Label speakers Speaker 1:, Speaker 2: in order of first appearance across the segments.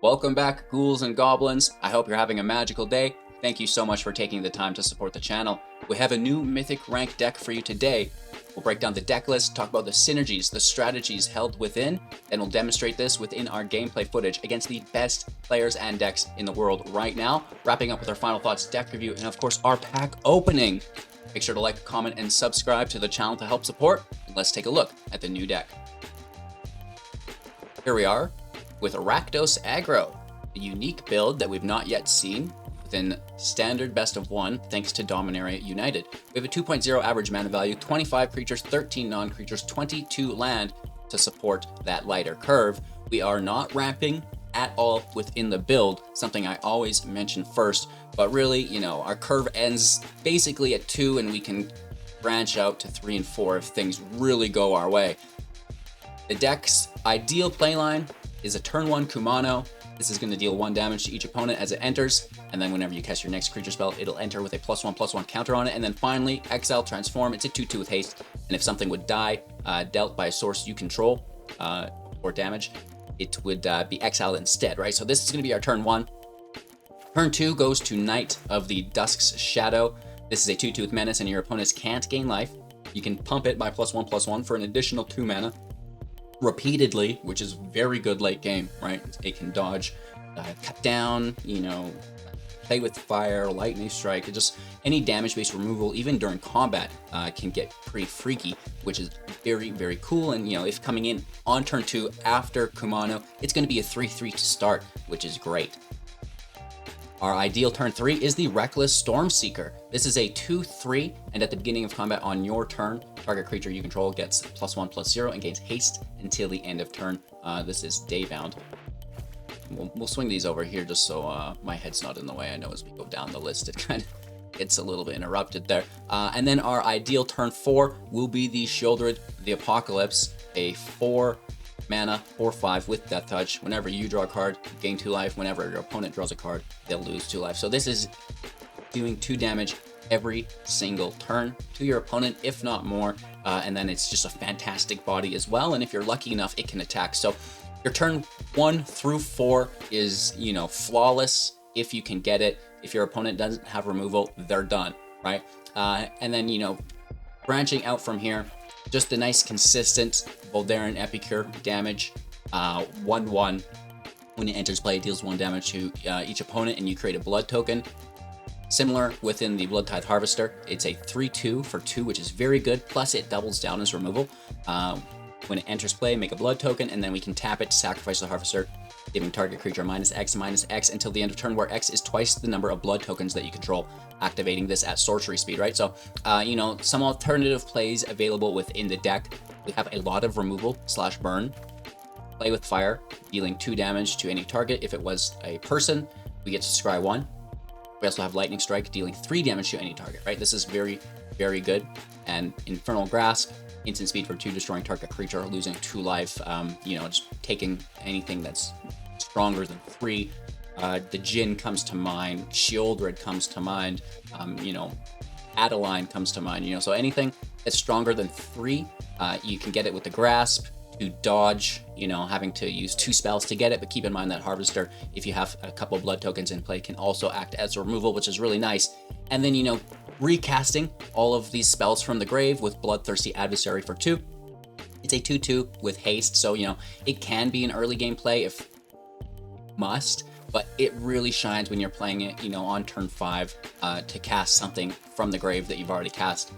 Speaker 1: Welcome back, ghouls and goblins. I hope you're having a magical day. Thank you so much for taking the time to support the channel. We have a new Mythic rank deck for you today. We'll break down the deck list, talk about the synergies, the strategies held within, and we'll demonstrate this within our gameplay footage against the best players and decks in the world right now. Wrapping up with our final thoughts, deck review, and of course our pack opening. Make sure to like, comment, and subscribe to the channel to help support. And let's take a look at the new deck. Here we are with Rakdos Aggro, a unique build that we've not yet seen within standard best of one thanks to Dominaria United. We have a 2.0 average mana value, 25 creatures, 13 non-creatures, 22 land to support that lighter curve. We are not ramping at all within the build, something I always mention first, but really, our curve ends basically at 2 and we can branch out to 3 and 4 if things really go our way. The deck's ideal playline is a turn 1 Kumano. This is going to deal 1 damage to each opponent as it enters, and then whenever you cast your next creature spell, it'll enter with a +1/+1 counter on it, and then finally, Exile Transform. It's a 2/2 with haste, and if something would die dealt by a source you control or damage, it would be exiled instead, right? So this is going to be our turn 1. Turn 2 goes to Knight of the Dusk's Shadow. This is a 2/2 with Menace, and your opponents can't gain life. You can pump it by +1/+1 for an additional 2 mana. Repeatedly, which is very good late game, right? It can dodge, cut down, play with fire, lightning strike, just any damage-based removal, even during combat, can get pretty freaky, which is very, very cool. And if coming in on turn 2 after Kumano, it's going to be a 3/3 to start, which is great. Our ideal turn 3 is the Reckless Stormseeker. This is a 2/3, and at the beginning of combat on your turn, target creature you control gets +1/+0 and gains haste until the end of turn. This is Daybound. We'll swing these over here just so my head's not in the way. I know as we go down the list, it kind of gets a little bit interrupted there. And then our ideal turn 4 will be the Shieldred the Apocalypse, a 4 mana 4/5 with Death Touch. Whenever you draw a card, gain 2 life. Whenever your opponent draws a card, they'll lose 2 life. So this is doing 2 damage every single turn to your opponent, if not more. And then it's just a fantastic body as well. And if you're lucky enough, it can attack. So your turn 1 through 4 is, flawless if you can get it. If your opponent doesn't have removal, they're done, right? And then, branching out from here, just a nice consistent Voldaren Epicure damage, 1/1. When it enters play, it deals 1 damage to each opponent, and you create a blood token. Similar within the Bloodtithe Harvester, it's a 3/2 for 2, which is very good, plus it doubles down as removal. When it enters play, make a blood token, and then we can tap it to sacrifice the Harvester, giving target creature -X until the end of turn, where X is twice the number of blood tokens that you control, activating this at sorcery speed, right? So, some alternative plays available within the deck. We have a lot of removal/burn. Play with fire, dealing 2 damage to any target. If it was a person, we get to scry 1. We also have Lightning Strike, dealing 3 damage to any target, right? This is very, very good. And Infernal Grasp, instant speed for 2, destroying target creature, losing 2 life, just taking anything that's stronger than 3. The Djinn comes to mind, Shieldred comes to mind, Adeline comes to mind, so anything that's stronger than 3, you can get it with the Grasp, to dodge, having to use 2 spells to get it, but keep in mind that Harvester, if you have a couple blood tokens in play, can also act as a removal, which is really nice. And then, recasting all of these spells from the grave with Bloodthirsty Adversary for 2. It's a 2/2 with haste, so, it can be an early game play if must, but it really shines when you're playing it, on turn 5 to cast something from the grave that you've already cast.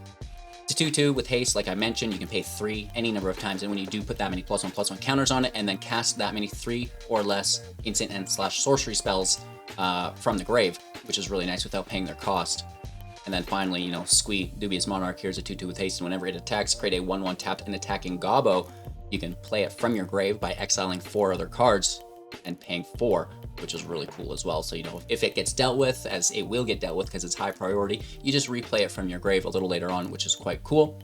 Speaker 1: It's a 2/2 with haste, like I mentioned. You can pay 3 any number of times, and when you do put that many +1/+1 counters on it, and then cast that many 3 or less instant and /sorcery spells from the grave, which is really nice without paying their cost. And then finally, Squee, Dubious Monarch, here's a 2/2 with haste, and whenever it attacks, create a 1/1 tapped and attacking Gobbo. You can play it from your grave by exiling 4 other cards and paying 4, which is really cool as well. So, if it gets dealt with, as it will get dealt with because it's high priority, you just replay it from your grave a little later on, which is quite cool.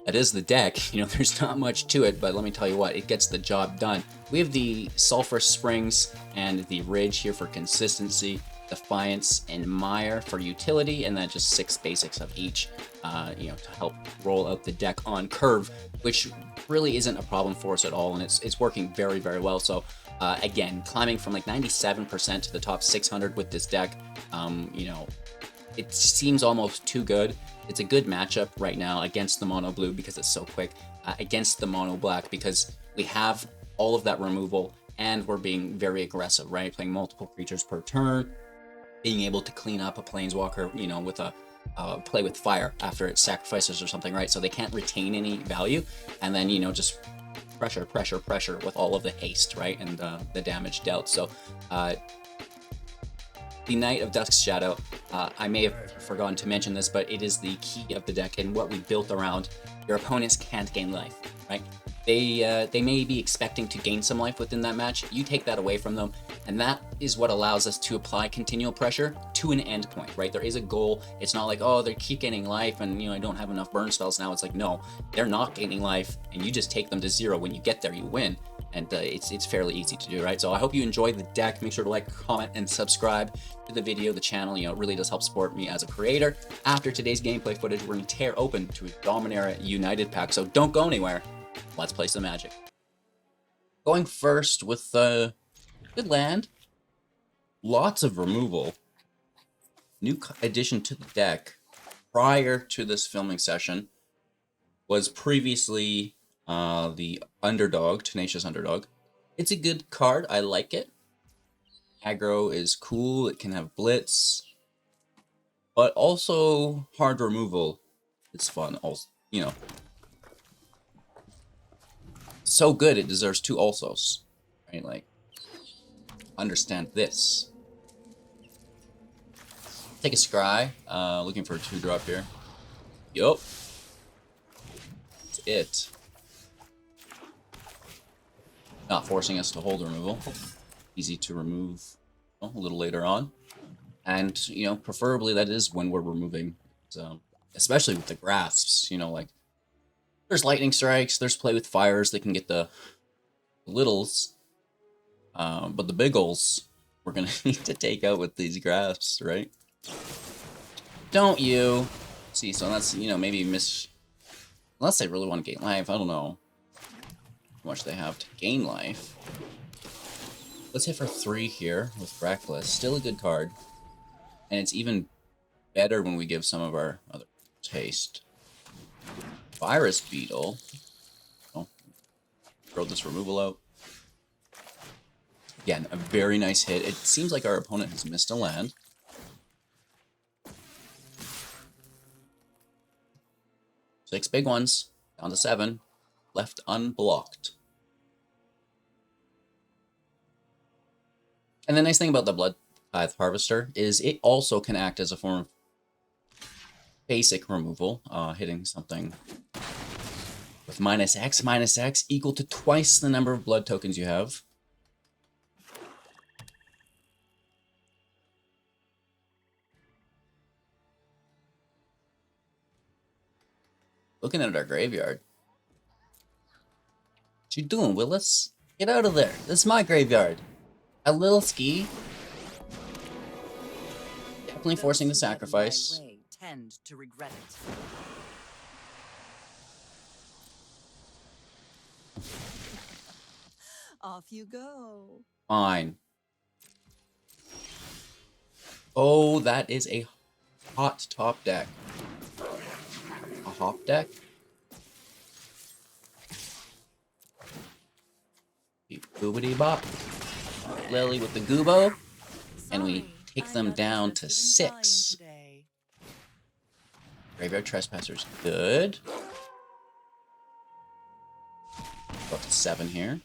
Speaker 1: That is the deck. There's not much to it, but let me tell you what, it gets the job done. We have the Sulphur Springs and the Ridge here for consistency, Defiance and Mire for utility, and then just 6 basics of each, to help roll out the deck on curve, which really isn't a problem for us at all, and it's working very, very well. So Again, climbing from like 97% to the top 600 with this deck, you know, it seems almost too good. It's a good matchup right now against the mono blue because it's so quick, against the mono black because we have all of that removal and we're being very aggressive, right? Playing multiple creatures per turn, being able to clean up a planeswalker, you know, with a play with fire after it sacrifices or something, right? So they can't retain any value, and then, you know, just pressure, pressure, pressure with all of the haste, right? And the damage dealt. So the Knight of Dusk's Shadow, I may have forgotten to mention this, but it is the key of the deck and what we built around. Your opponents can't gain life, right? They may be expecting to gain some life within that match. You take that away from them, and that is what allows us to apply continual pressure to an end point, right? There is a goal. It's not like, oh, they keep gaining life and, you know, I don't have enough burn spells now. It's like, no, they're not gaining life, and you just take them to 0. When you get there, you win. And it's fairly easy to do, right? So I hope you enjoyed the deck. Make sure to like, comment, and subscribe to the video, the channel. You know, it really does help support me as a creator. After today's gameplay footage, we're going to tear open to a Dominaria United pack, so don't go anywhere. Let's play some Magic. Going first with good land. Lots of removal. New addition to the deck prior to this filming session was previously the Underdog, Tenacious Underdog. It's a good card. I like it. Aggro is cool. It can have Blitz. But also hard removal. It's fun. Also, you know. So good, it deserves 2 alsos. Right? Like, understand this. Take a Scry. Looking for a 2-drop here. Yup. That's it. Not forcing us to hold removal. Easy to remove a little later on. And, you know, preferably that is when we're removing. So, especially with the grasps, you know, like, there's lightning strikes, there's play with fires that can get the littles. But the biggles, we're going to need to take out with these grasps, right? Don't you? See, so that's, you know, maybe unless they really want to gain life, I don't know how much they have to gain life. Let's hit for 3 here with Reckless. Still a good card. And it's even better when we give some of our other haste. Virus Beetle. Oh, throw this removal out. Again, a very nice hit. It seems like our opponent has missed a land. Six big ones, down to 7, left unblocked. And the nice thing about the Blood Tithe Harvester is it also can act as a form of basic removal, hitting something with -X equal to twice the number of blood tokens you have. Looking at our graveyard. What you doing, Willis? Get out of there. This is my graveyard. A little ski. Definitely forcing the sacrifice.
Speaker 2: Tend to regret it. Off you go.
Speaker 1: Fine. Oh, that is a hot top deck. A hop deck? Boobity bop. Lily with the Goobo. And we take them down to 6. Graveyard Trespassers, good. Go up to 7 here.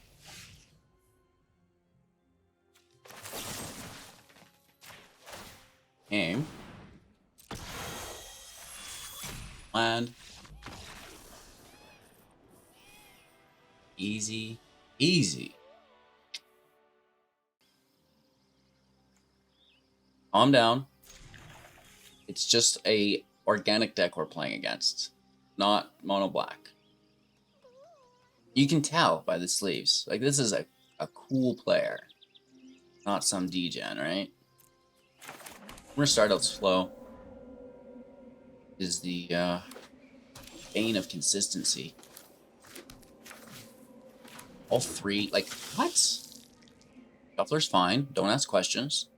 Speaker 1: Game. Land. Easy. Easy. Calm down. It's just a organic deck we're playing against, not mono black. You can tell by the sleeves. Like, this is a cool player, not some degen, right? I'm gonna start out slow. Is the bane of consistency. All 3, like, what? Shuffler's fine. Don't ask questions.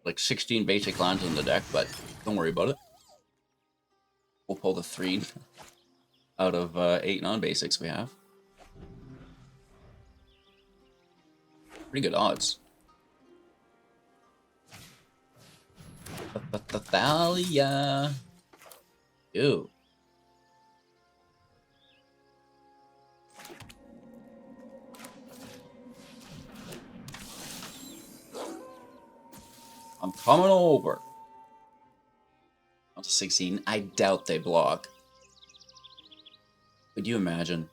Speaker 1: Like 16 basic lands in the deck, but don't worry about it. We'll pull the 3 out of 8 non-basics we have. Pretty good odds. Thalia. Ew. I'm coming over. Up to 16. I doubt they block. Could you imagine?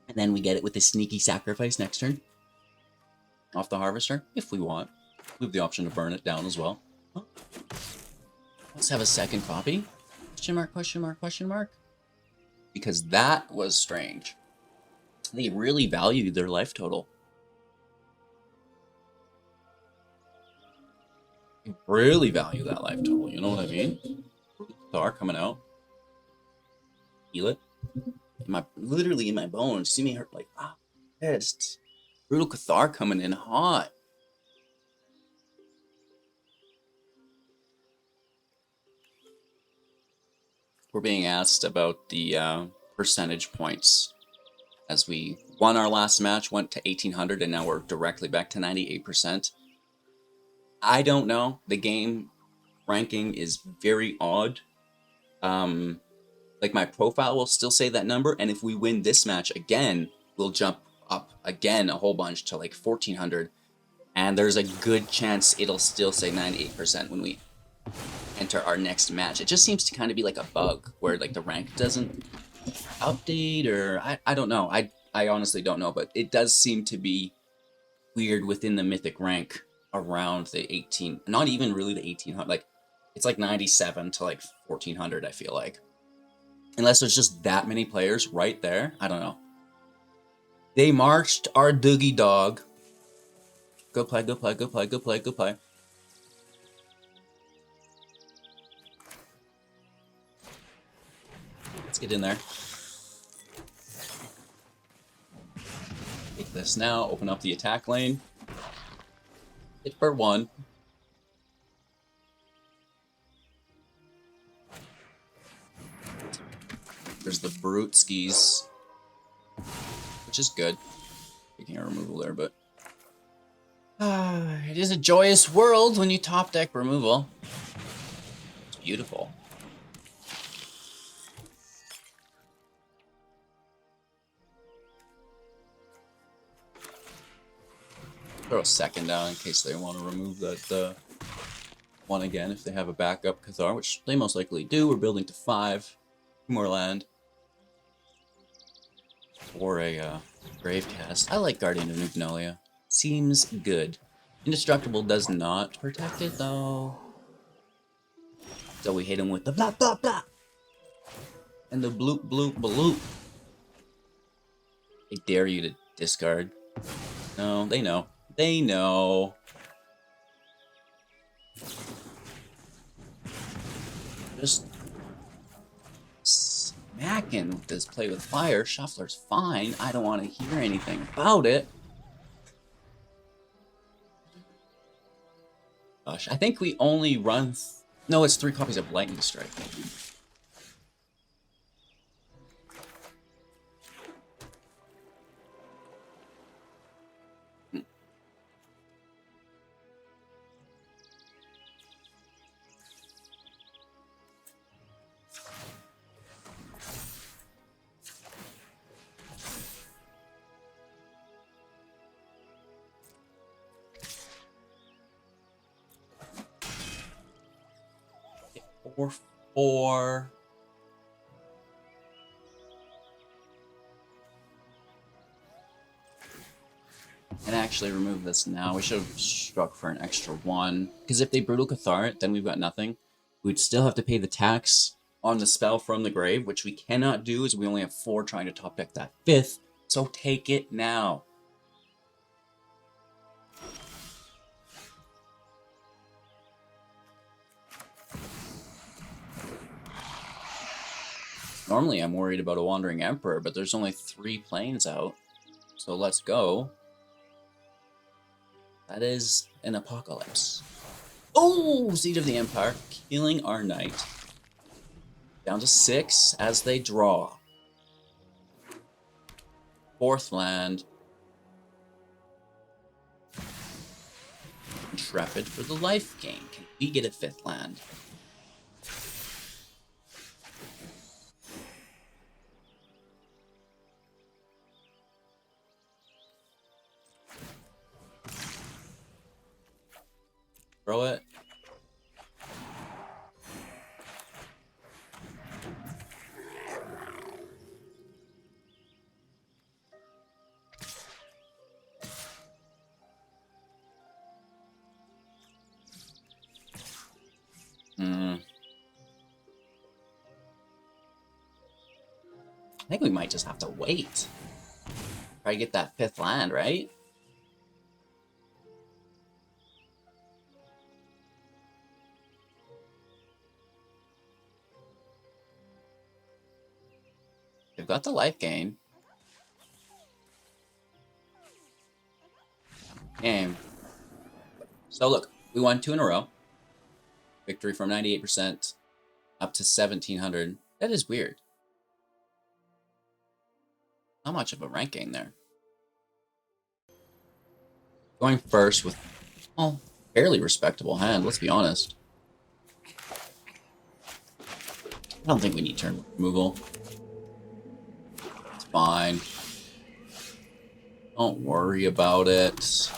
Speaker 1: And then we get it with a sneaky sacrifice next turn. Off the Harvester, if we want. We have the option to burn it down as well. Huh? Let's have a second copy. Question mark, question mark, question mark. Because that was strange. They really valued their life total. They really value that life total, you know what I mean? Star coming out. Feel it. Literally in my bones. See me hurt like, ah, pissed. Brutal Cathar coming in hot. We're being asked about the percentage points. As we won our last match, went to 1800, and now we're directly back to 98%. I don't know. The game ranking is very odd. Like my profile will still say that number, and if we win this match again, we'll jump up again a whole bunch to like 1400, and there's a good chance it'll still say 98% when we enter our next match. It just seems to kind of be like a bug where like the rank doesn't update, or I don't know. I honestly don't know, but it does seem to be weird within the Mythic rank around the 18, not even really the 1800, like it's like 97 to like 1400, I feel like. Unless there's just that many players right there. I don't know. They marched our Doogie dog. Go play, go play, go play, go play, go play. Let's get in there. Take this now, open up the attack lane. Hit for 1. There's the Brute Skis, which is good. Taking a removal there, but it is a joyous world when you top deck removal. It's beautiful. Throw a second down in case they want to remove that one again if they have a backup Cathar, which they most likely do. We're building to 5. 2 more land. Or a Gravecast. I like Guardian of Magnolia. Seems good. Indestructible does not protect it though. So we hit him with the blah blah blah. And the bloop bloop bloop. They dare you to discard. No, they know. They know. Just smacking with this play with fire. Shuffler's fine. I don't want to hear anything about it. Gosh, I think we only run... No, it's 3 copies of Lightning Strike. Or 4. And actually remove this now. We should have struck for an extra 1. Because if they Brutal Cathar it, then we've got nothing. We'd still have to pay the tax on the spell from the grave, which we cannot do as we only have 4 trying to top deck that 5th. So take it now. Normally I'm worried about a Wandering Emperor, but there's only 3 planes out. So let's go. That is an Apocalypse. Oh! Siege of the Empire, killing our knight. Down to 6 as they draw. 4th land. Intrepid for the life gain. Can we get a 5th land? Throw it. I think we might just have to wait. Try to get that 5th land, right? They've got the life gain. Game. So look, we won 2 in a row. Victory from 98% up to 1700. That is weird. Not much of a rank gain there. Going first with, well, fairly respectable hand, let's be honest. I don't think we need turn removal. It's fine. Don't worry about it.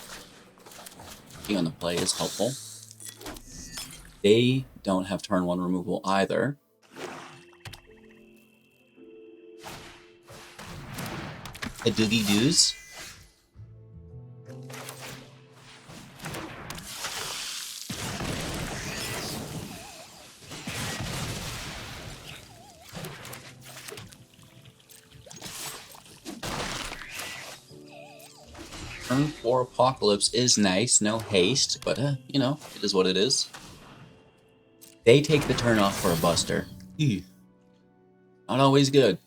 Speaker 1: Being on the play is helpful. They don't have turn 1 removal either. The doogie doos. Turn 4 Apocalypse is nice, no haste, but you know, it is what it is. They take the turn off for a buster. Not always good.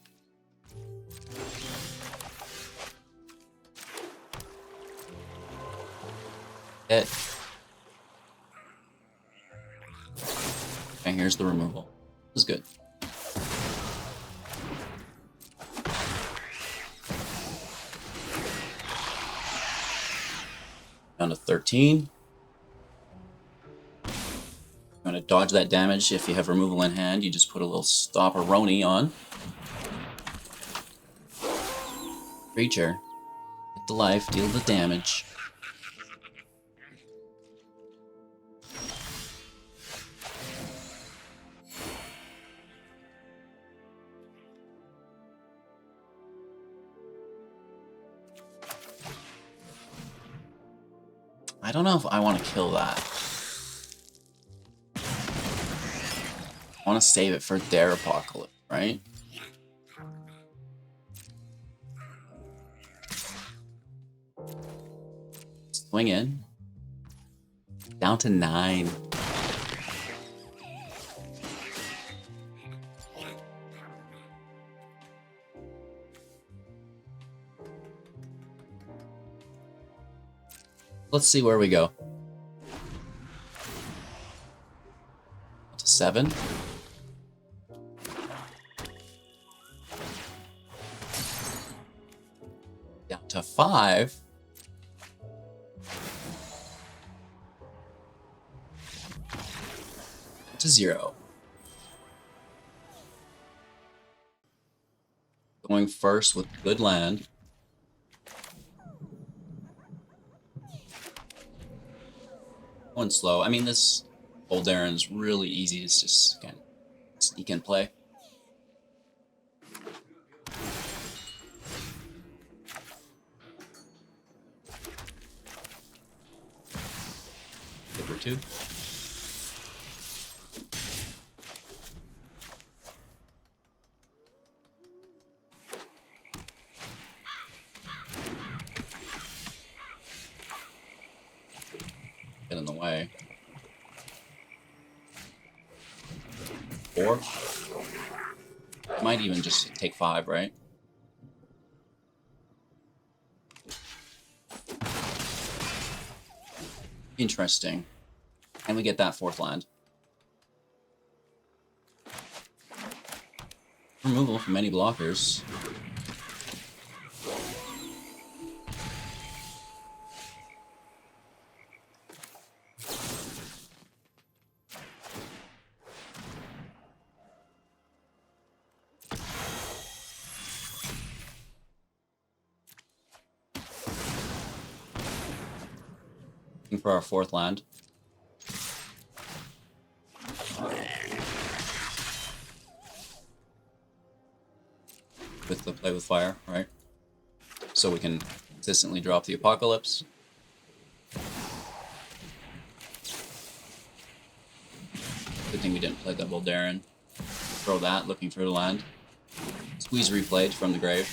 Speaker 1: Hit. And here's the removal. This is good. Down to 13. You want to dodge that damage. If you have removal in hand, you just put a little stop-a-roni on. Creature. Hit the life, deal the damage. I don't know if I want to kill that. I want to save it for their Apocalypse, right? Swing in. Down to 9. Let's see where we go. To 7. Down to 5. To 0. Going first with good land. Going slow. I mean, this Old Aaron's really easy to just kind of sneak and play. Hit for 2. Get in the way. 4. Come Might even just take 5, right? Interesting. And we get that 4th land. Removal from many blockers. Looking for our 4th land. With the play with fire, right? So we can consistently drop the Apocalypse. Good thing we didn't play the Voldaren. Throw that, looking for the land. Squeeze replayed from the grave.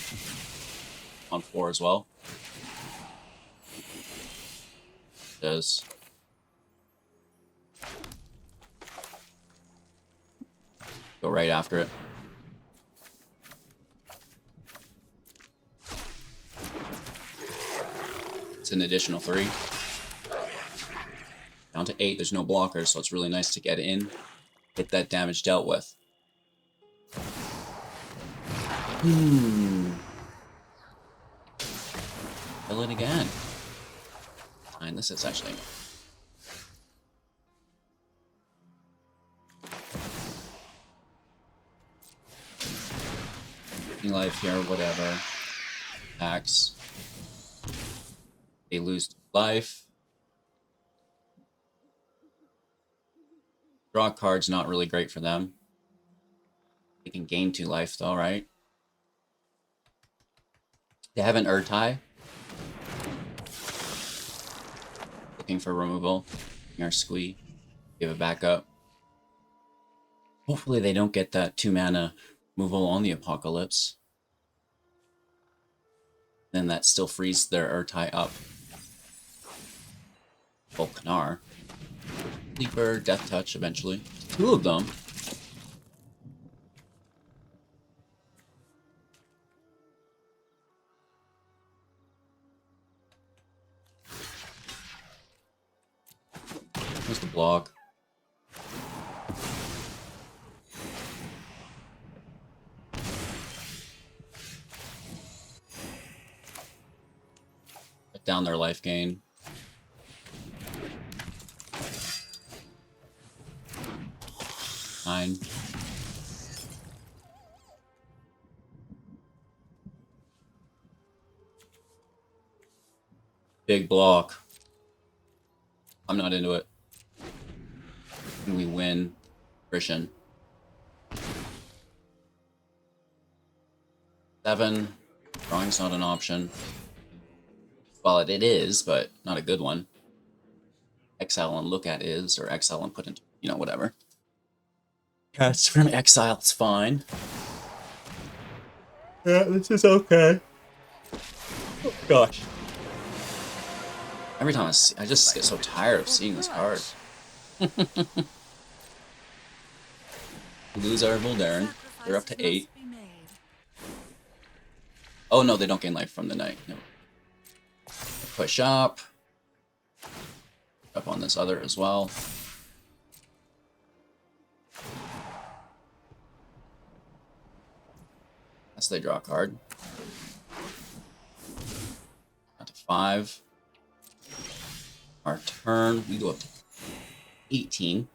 Speaker 1: On 4 as well. Does. Go right after it. It's an additional 3. Down to 8, there's no blockers, so it's really nice to get in, get that damage dealt with. Kill it again. And this is actually... life here, whatever. Axe. They lose life. Draw card's not really great for them. They can gain 2 life though, right? They have an Urtai. Looking for removal. Our Squee. Give it back up. Hopefully they don't get that 2 mana removal on the Apocalypse. Then that still frees their Urtai up. Volcanar. Sleeper, Death Touch eventually. 2 of them. Here's the block. Cut down their life gain. Fine. Big block. I'm not into it. And we win. Christian. 7. Drawing's not an option. Well, it is, but not a good one. Exile and look at is, or exile and put into, you know, whatever. Cast from exile, it's fine. Yeah, this is okay. Oh, gosh. Every time I just get so tired of seeing this card. Lose our Voldaren. They're up to 8. Oh no, they don't gain life from the night. No. Push up. Up on this other as well. As they draw a card. Down to 5. Our turn, we go up to 18.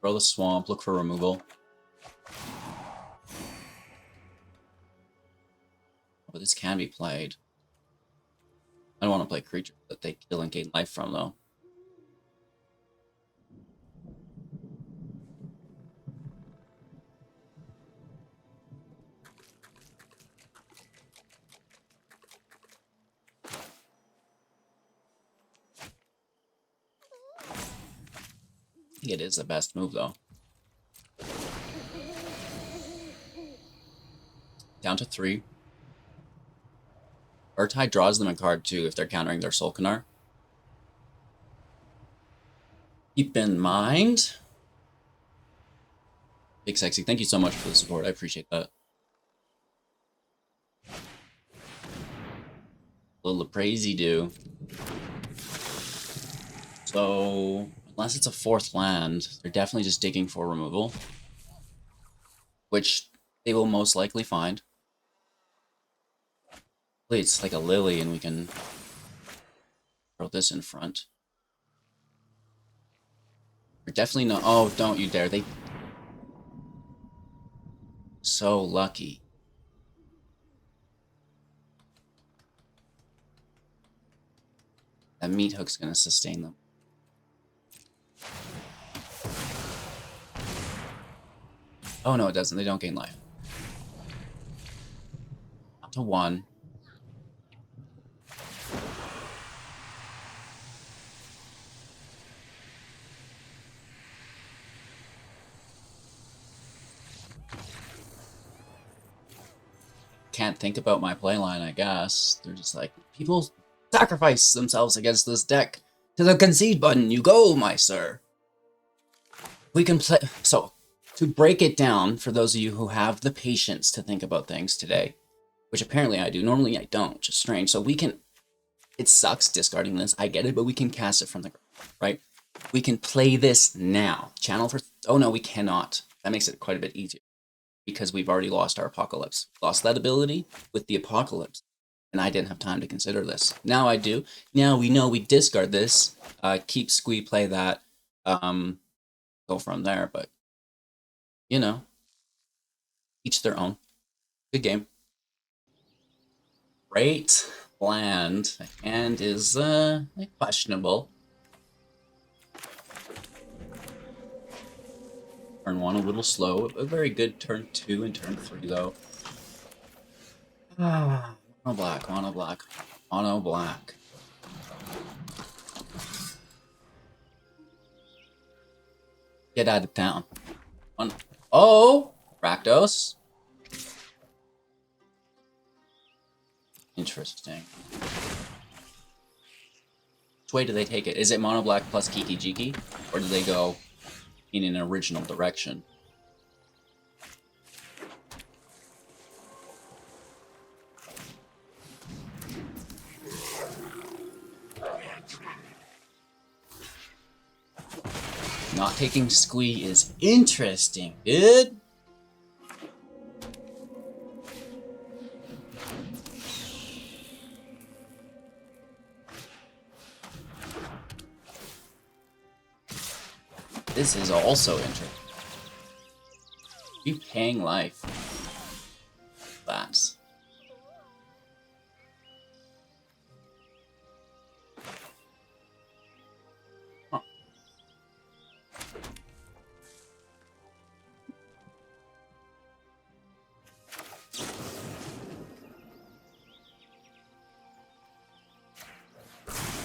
Speaker 1: Throw the swamp, look for removal. But this can be played. I don't want to play creatures that they kill and gain life from, though. I think it is the best move, though. Down to 3. Urtai draws them a card too if they're countering their Solkanar. Keep in mind. Big Sexy, thank you so much for the support. I appreciate that. Little crazy do. So, unless it's a 4th land, they're definitely just digging for removal. Which they will most likely find. Hopefully it's like a Lily and we can throw this in front. We're definitely not. Oh, don't you dare. They. So lucky. That meat hook's gonna sustain them. Oh no, it doesn't. They don't gain life. Up to 1. Can't think about my playline, I guess. They're just like, people sacrifice themselves against this deck. To the concede button, you go, my sir. We can play. So, to break it down, for those of you who have the patience to think about things today, which apparently I do, normally I don't, which is strange. So we can, it sucks discarding this, I get it, but we can cast it from the ground, right? We can play this now. Channel for, oh no, we cannot. That makes it quite a bit easier because we've already lost our Apocalypse. Lost that ability with the Apocalypse. And I didn't have time to consider this. Now I do. Now we know we discard this, keep Squee, play that, go from there, but you know, each their own. Good game. Great land, and is questionable. Turn 1 a little slow. A very good turn 2 and turn 3 though. Mono black, mono black, mono black. Get out of town. Oh, Rakdos. Interesting. Which way do they take it? Is it mono black plus Kiki Jiki? Or do they go in an original direction? Not taking Squee is interesting, dude. This is also interesting. You paying life. That's. Huh.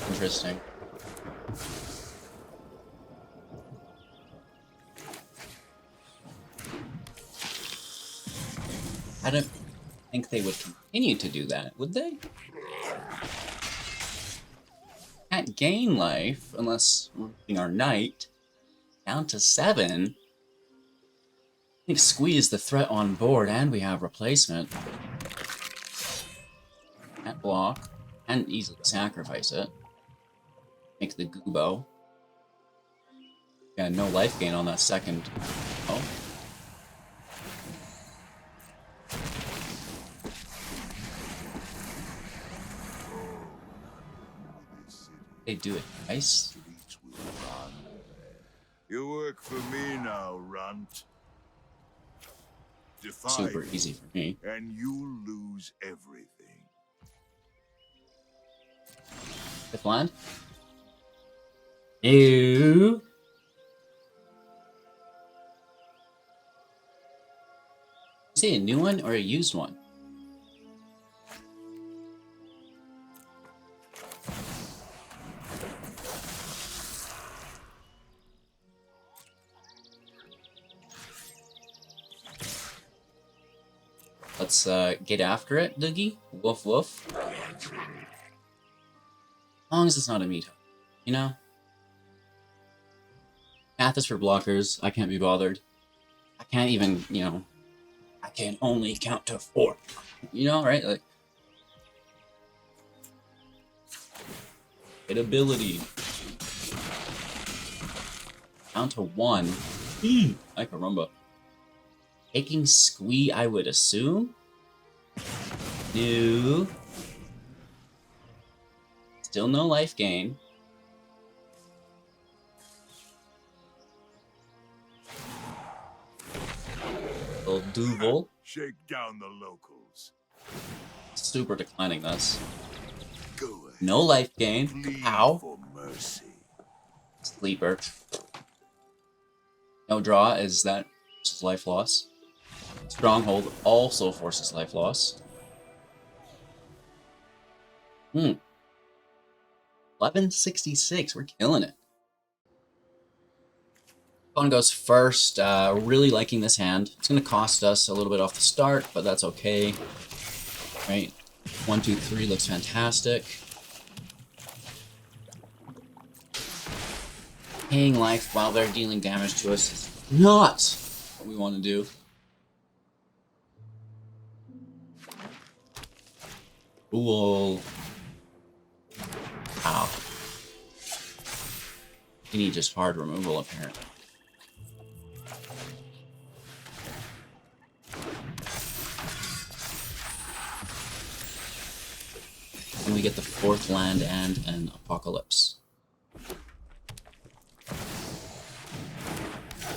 Speaker 1: Interesting. I don't think they would continue to do that, would they? Can't gain life unless we're putting our knight down to 7. I think Squeeze the threat on board, and we have replacement. Can't block, and easily sacrifice it. Make the Goobo. Got no life gain on that second. Oh. They do it twice.
Speaker 3: You work for me now, Runt. Defy
Speaker 1: Super easy for me.
Speaker 3: and you lose everything.
Speaker 1: 5th land. Ew. Is it a new one or a used one? Let's get after it, Doogie. Woof woof. long as it's not a meat hook, you know? Math is for blockers. I can't be bothered. I can't even, you know, I can only count to 4. You know, right? Like, hit ability. Down to 1. Like a rumba. Taking squee, I would assume. No. Still no life gain. Little Duval.
Speaker 3: Shake down the locals.
Speaker 1: Super declining this.
Speaker 3: Go ahead.
Speaker 1: No life gain.
Speaker 3: Plead
Speaker 1: Ow.
Speaker 3: for mercy.
Speaker 1: Sleeper. No draw, is that just life loss? Stronghold also forces life loss. 1166, we're killing it. Opponent goes first. Really liking this hand. It's going to cost us a little bit off the start, but that's okay. Right, 1, 2, 3 looks fantastic. Paying life while they're dealing damage to us is not what we want to do. Ooh. Ow. You need just hard removal, apparently. And we get the 4th land and an Apocalypse.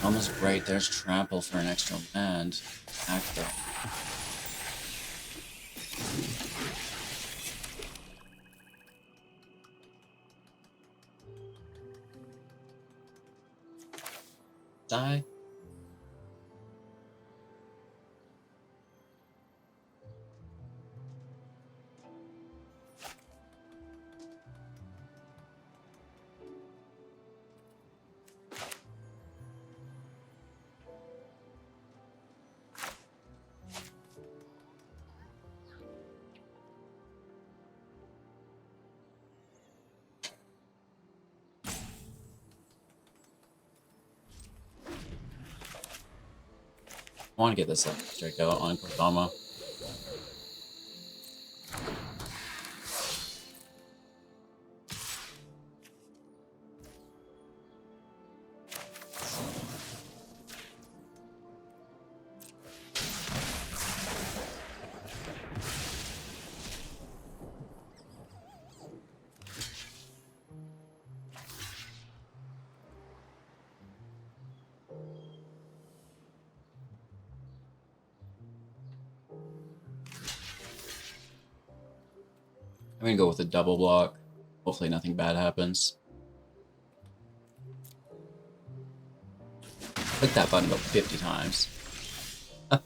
Speaker 1: Almost great. There's Trample for an extra land. Active. Die. I want to get this checked out on Kodama. I'm gonna go with a double block. Hopefully nothing bad happens. Click that button about 50 times. Oh,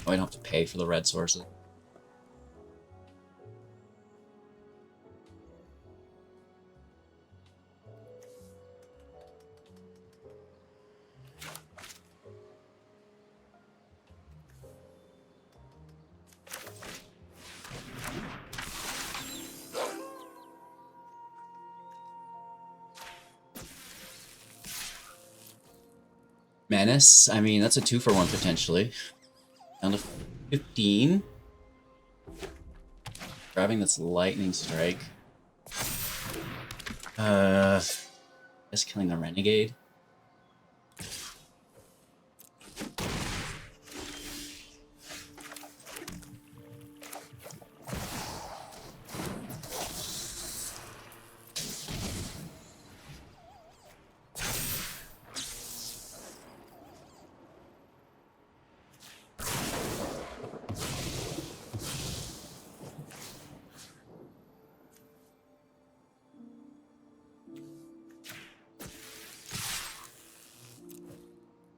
Speaker 1: I don't have to pay for the red sources. Menace, I mean, that's a 2-for-1 potentially. Down to 15. Grabbing this Lightning Strike. Just killing the Renegade.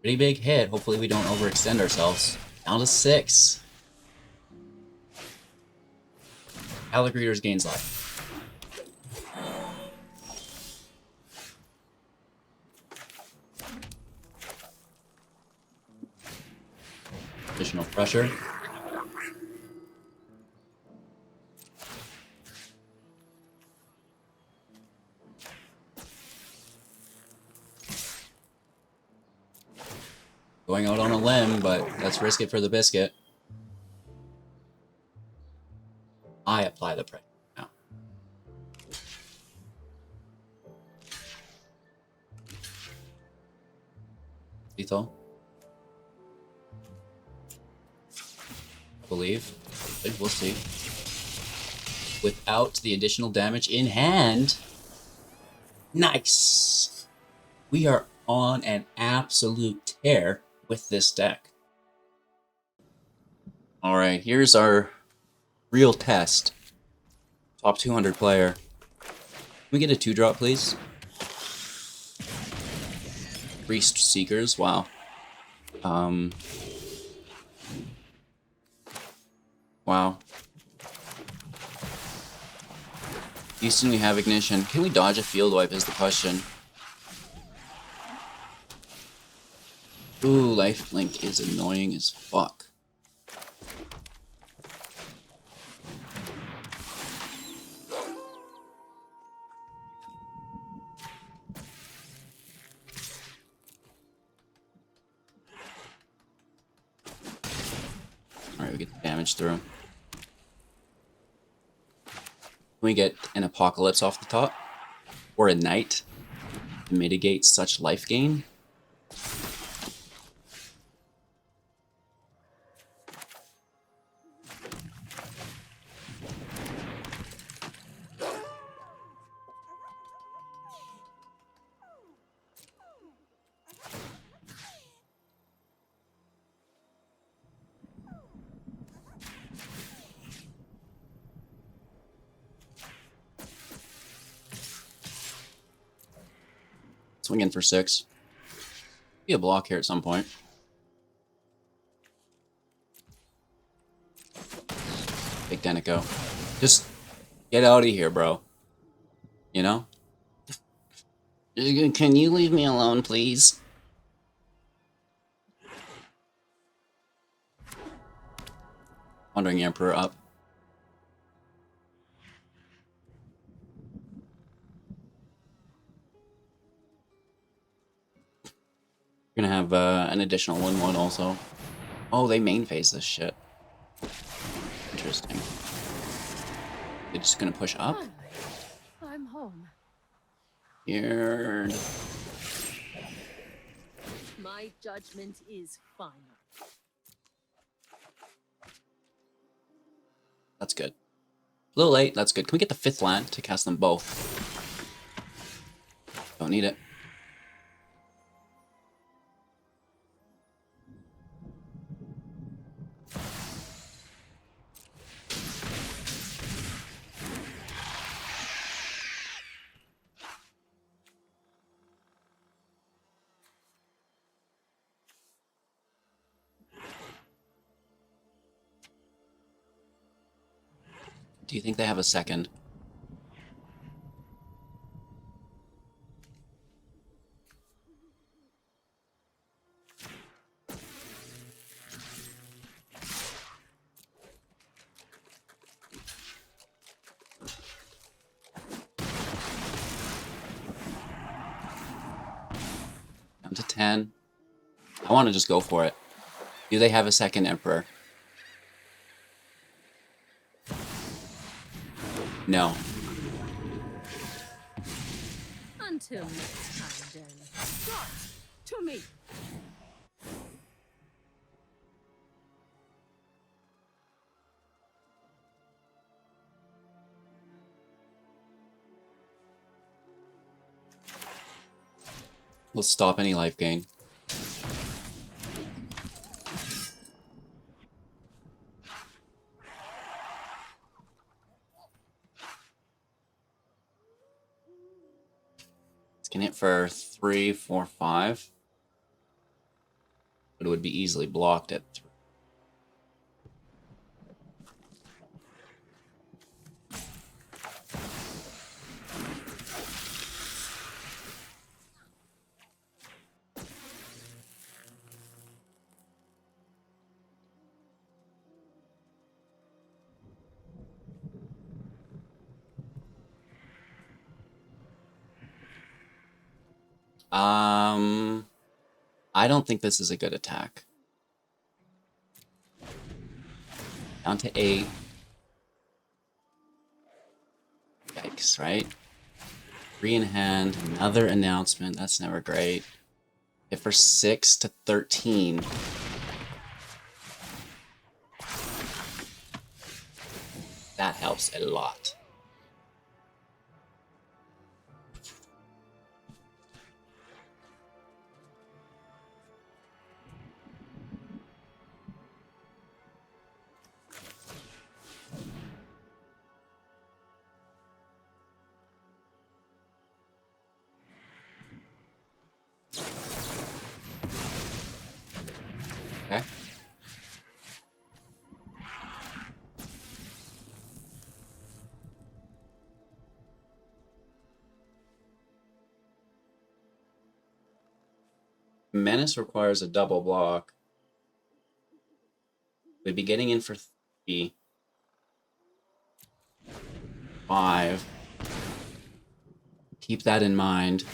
Speaker 1: Pretty big hit. Hopefully we don't overextend ourselves. Down to 6. Alec Readers gains life. Additional pressure. Going out on a limb, but let's risk it for the biscuit. I apply the pressure now. Lethal. Believe. We'll see. Without the additional damage in hand. Nice! We are on an absolute tear with this deck. Alright, here's our real test. Top 200 player. Can we get a 2-drop, please? Priest Seekers, wow. Wow. Houston, we have Ignition. Can we dodge a field wipe is the question. Ooh, lifelink is annoying as fuck. Alright, we get the damage through. Can we get an Apocalypse off the top? Or a Knight to mitigate such life gain? Swing in for 6. Be a block here at some point. Big Denico. Just get out of here, bro. You know? Can you leave me alone, please? Wandering Emperor up. We're gonna have an additional 1/1 also. Oh, they main phase this shit. Interesting. They're just gonna push up?
Speaker 4: I'm home.
Speaker 1: Weird.
Speaker 4: My judgment is final.
Speaker 1: That's good. A little late, that's good. Can we get the 5th land to cast them both? Don't need it. Do you think they have a second? Down to 10. I want to just go for it. Do they have a second Emperor? No.
Speaker 4: Until next time, then. Gods, to me.
Speaker 1: We'll stop any life gain. Can hit for 3, 4, 5. But it would be easily blocked at 3. I don't think this is a good attack. Down to 8. Yikes, right? 3 in hand, another announcement. That's never great. Hit for 6 to 13. That helps a lot. Okay. Menace requires a double block. We'd be getting in for 3. 5. Keep that in mind.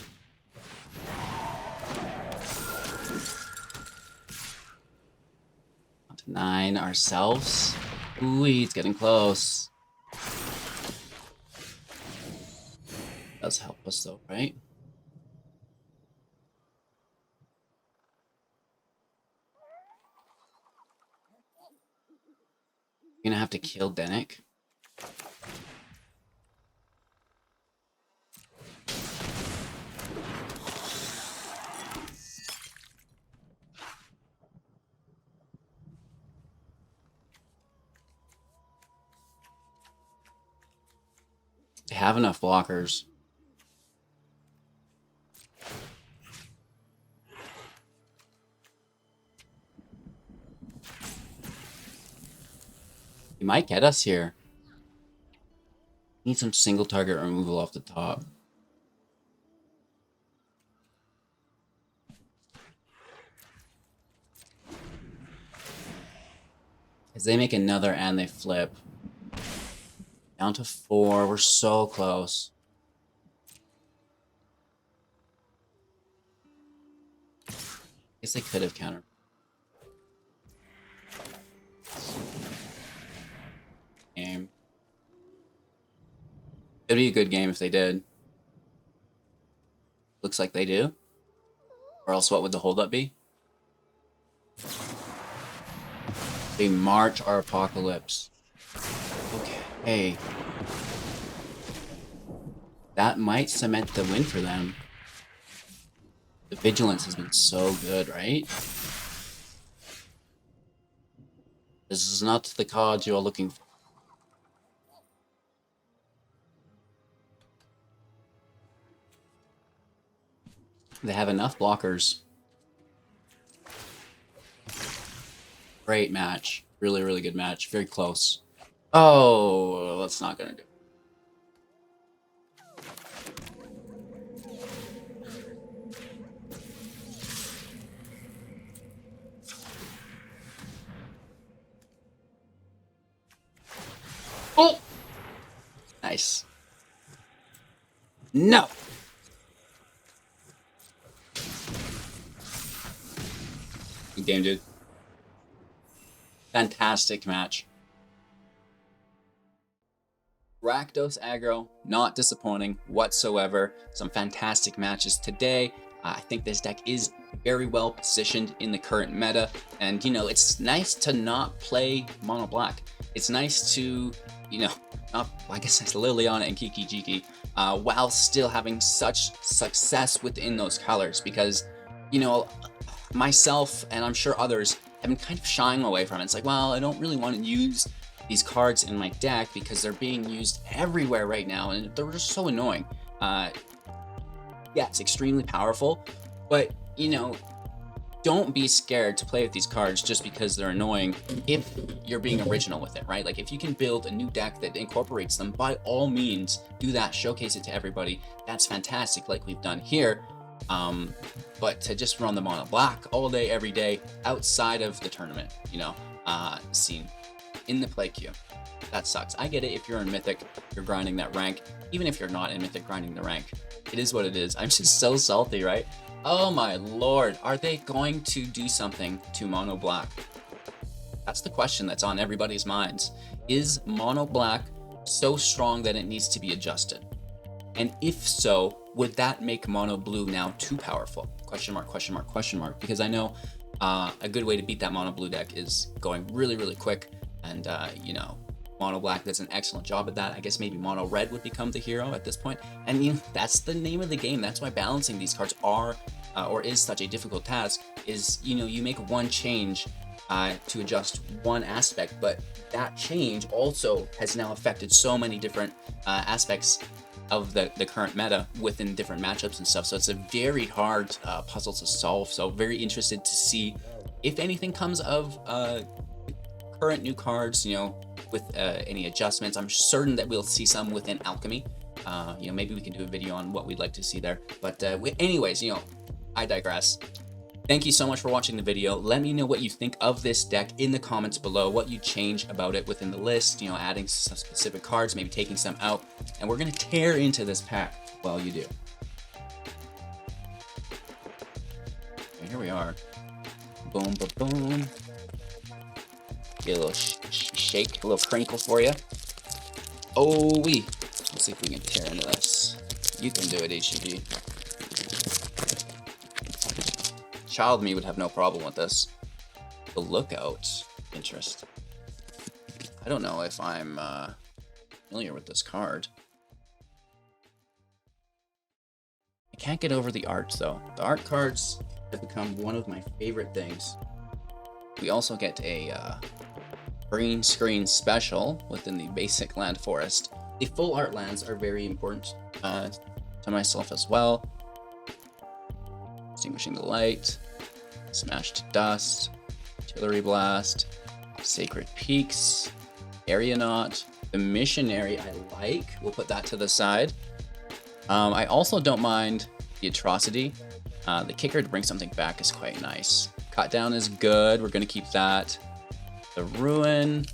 Speaker 1: On to 9 ourselves. Ooh, it's getting close. Does help us though, right? You're gonna have to kill Denick. They have enough blockers. He might get us here. Need some single target removal off the top. As they make another and they flip. Down to 4. We're so close. I guess they could have countered. Game. It'd be a good game if they did. Looks like they do. Or else what would the holdup be? They march our apocalypse. Okay. That might cement the win for them. The vigilance has been so good, right? This is not the cards you are looking for. They have enough blockers. Great match. Really, really good match. Very close. Oh, that's not gonna do. Oh! Nice. No! Good game, dude. Fantastic match. Rakdos Aggro, not disappointing whatsoever. Some fantastic matches today. I think this deck is very well positioned in the current meta. And, you know, it's nice to not play mono black. It's nice to, you know, not, I guess it's Liliana and Kiki Jiki, while still having such success within those colors. Because, you know, myself and I'm sure others have been kind of shying away from it. It's like, well, I don't really want to use these cards in my deck because they're being used everywhere right now and they're just so annoying. Yeah, it's extremely powerful, but you know, don't be scared to play with these cards just because they're annoying if you're being original with it, right? Like if you can build a new deck that incorporates them, by all means do that, showcase it to everybody. That's fantastic, like we've done here. But to just run them on a black all day, every day, outside of the tournament, you know, scene, in the play queue, that sucks. I get it if you're in Mythic, you're grinding that rank. Even if you're not in Mythic grinding the rank, it is what it is. I'm just so salty, right? Oh my lord, are they going to do something to mono black? That's the question that's on everybody's minds. Is mono black so strong that it needs to be adjusted? And if so, would that make mono blue now too powerful? Question mark, question mark, question mark. Because I know a good way to beat that mono blue deck is going really, really quick. And, you know, mono black does an excellent job at that. I guess maybe mono red would become the hero at this point. And you know, that's the name of the game. That's why balancing these cards are or is such a difficult task. Is, you know, you make one change to adjust one aspect, but that change also has now affected so many different aspects of the current meta within different matchups and stuff. So it's a very hard puzzle to solve. So very interested to see if anything comes of current new cards, you know, with any adjustments. I'm certain that we'll see some within Alchemy. You know, maybe we can do a video on what we'd like to see there. But anyways, you know, I digress. Thank you so much for watching the video. Let me know what you think of this deck in the comments below, what you change about it within the list, you know, adding some specific cards, maybe taking some out, and we're gonna tear into this pack while you do. Okay, here we are. Boom, boom, boom. Get a little shake, a little crinkle for you. Oh, let's see if we can tear into this. You can do it, HGB. Child me would have no problem with this. The Lookout interest. I don't know if I'm familiar with this card. I can't get over the art though. The art cards have become one of my favorite things. We also get a green screen special within the basic land forest. The full art lands are very important to myself as well. Extinguishing the Light, Smash to Dust, Artillery Blast, Sacred Peaks, Aeronaut, the Missionary I like. We'll put that to the side. I also don't mind the Atrocity. The Kicker to bring something back is quite nice. Cut Down is good. We're going to keep that. The Ruin,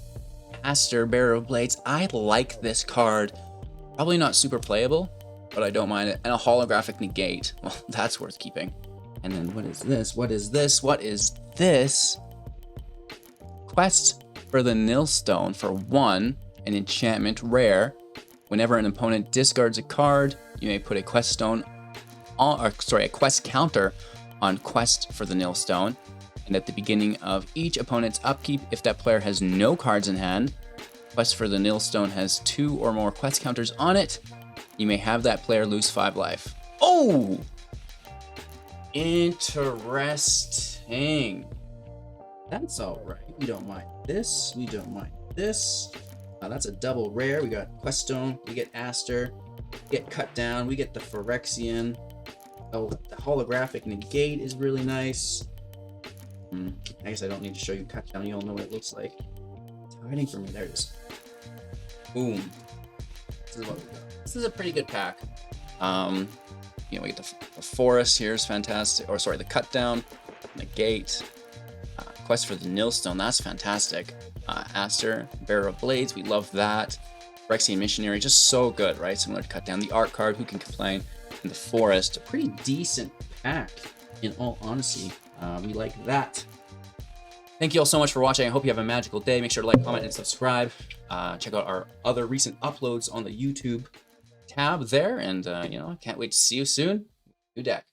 Speaker 1: Aster, Bearer of Blades. I like this card. Probably not super playable, but I don't mind it. And a Holographic Negate. Well, that's worth keeping. And then what is this? What is this? What is this? Quest for the Nilstone for 1, an enchantment rare. Whenever an opponent discards a card, you may put a quest stone on, or sorry, a quest counter on Quest for the Nilstone. And at the beginning of each opponent's upkeep, if that player has no cards in hand, Quest for the Nilstone has 2 or more quest counters on it, you may have that player lose 5 life. Oh! Interesting. That's all right. We don't mind this. We don't mind this. That's a double rare. We got Queststone. We get Aster. We get Cut Down. We get the Phyrexian. Oh, the Holographic Negate is really nice. I guess I don't need to show you Cut Down. You all know what it looks like. It's hiding from me. There it is. Boom. This is what we got. This is a pretty good pack. You know, we get the Forest here is fantastic. Or sorry, the Cut Down, Negate, Quest for the Nilstone. That's fantastic. Aster, Bearer of Blades. We love that. Phyrexian Missionary, just so good, right? Similar to Cut Down. The Art card, who can complain? And the Forest, a pretty decent pack, in all honesty. We like that. Thank you all so much for watching. I hope you have a magical day. Make sure to like, comment, and subscribe. Check out our other recent uploads on the YouTube tab there. And, you know, I can't wait to see you soon. New deck.